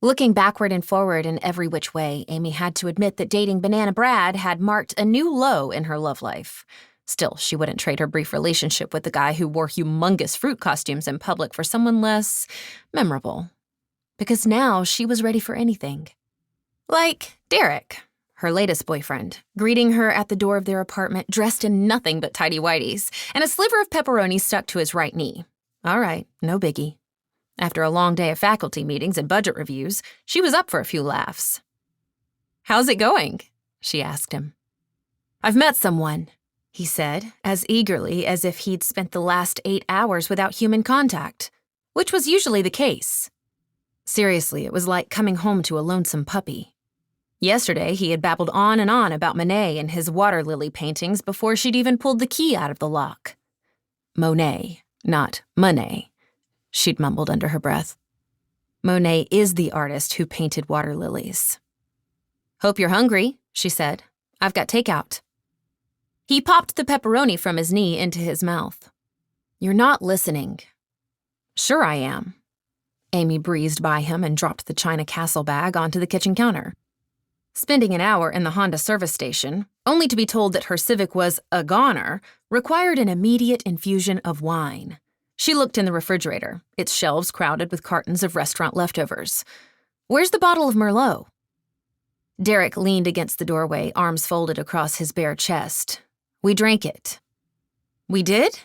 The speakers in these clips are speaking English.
Looking backward and forward in every which way, Amy had to admit that dating Banana Brad had marked a new low in her love life. Still, she wouldn't trade her brief relationship with the guy who wore humongous fruit costumes in public for someone less memorable. Because now she was ready for anything. Like Derek, her latest boyfriend, greeting her at the door of their apartment dressed in nothing but tighty-whities and a sliver of pepperoni stuck to his right knee. All right, no biggie. After a long day of faculty meetings and budget reviews, she was up for a few laughs. "How's it going?" she asked him. "I've met someone," he said, as eagerly as if he'd spent the last 8 hours without human contact, which was usually the case. Seriously, it was like coming home to a lonesome puppy. Yesterday, he had babbled on and on about Monet and his water lily paintings before she'd even pulled the key out of the lock. Monet, not Monet, she'd mumbled under her breath. Monet is the artist who painted water lilies. "Hope you're hungry," she said. "I've got takeout." He popped the pepperoni from his knee into his mouth. "You're not listening." "Sure I am." Amy breezed by him and dropped the china castle bag onto the kitchen counter. Spending an hour in the Honda service station, only to be told that her Civic was a goner, required an immediate infusion of wine. She looked in the refrigerator, its shelves crowded with cartons of restaurant leftovers. "Where's the bottle of Merlot?" Derek leaned against the doorway, arms folded across his bare chest. "We drank it." "We did?"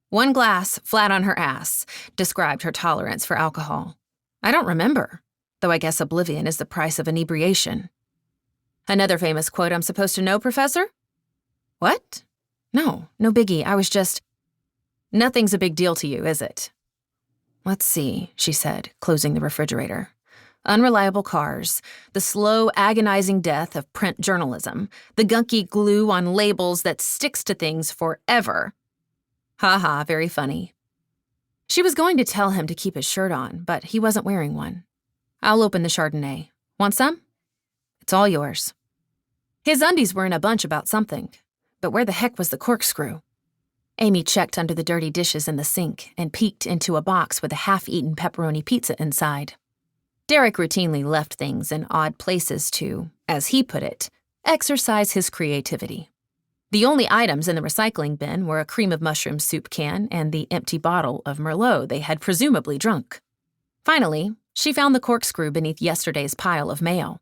"1 glass, flat on her ass," described her tolerance for alcohol. "I don't remember, though I guess oblivion is the price of inebriation." "Another famous quote I'm supposed to know, Professor?" "What? No biggie, I was just—" "Nothing's a big deal to you, is it?" "Let's see," she said, closing the refrigerator. "Unreliable cars, the slow, agonizing death of print journalism, the gunky glue on labels that sticks to things forever. Ha, very funny." She was going to tell him to keep his shirt on, but he wasn't wearing one. "I'll open the Chardonnay. Want some?" "It's all yours." His undies were in a bunch about something, but where the heck was the corkscrew? Amy checked under the dirty dishes in the sink and peeked into a box with a half-eaten pepperoni pizza inside. Derek routinely left things in odd places to, as he put it, exercise his creativity. The only items in the recycling bin were a cream of mushroom soup can and the empty bottle of Merlot they had presumably drunk. Finally, she found the corkscrew beneath yesterday's pile of mail.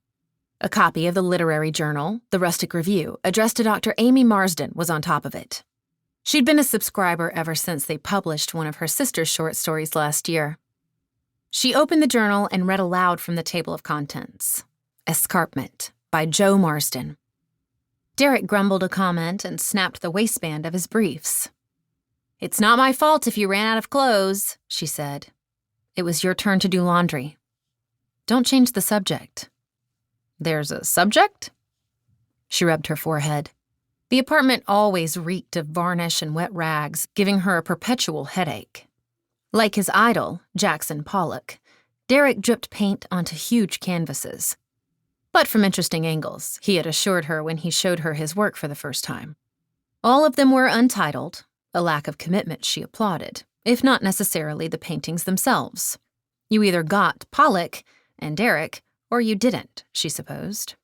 A copy of the literary journal, The Rustic Review, addressed to Dr. Amy Marsden, was on top of it. She'd been a subscriber ever since they published one of her sister's short stories last year. She opened the journal and read aloud from the table of contents. Escarpment, by Joe Marsden. Derek grumbled a comment and snapped the waistband of his briefs. "It's not my fault if you ran out of clothes," she said. "It was your turn to do laundry. Don't change the subject." "There's a subject?" She rubbed her forehead. The apartment always reeked of varnish and wet rags, giving her a perpetual headache. Like his idol, Jackson Pollock, Derek dripped paint onto huge canvases. But from interesting angles, he had assured her when he showed her his work for the first time. All of them were untitled, a lack of commitment she applauded, if not necessarily the paintings themselves. You either got Pollock and Derek, or you didn't, she supposed.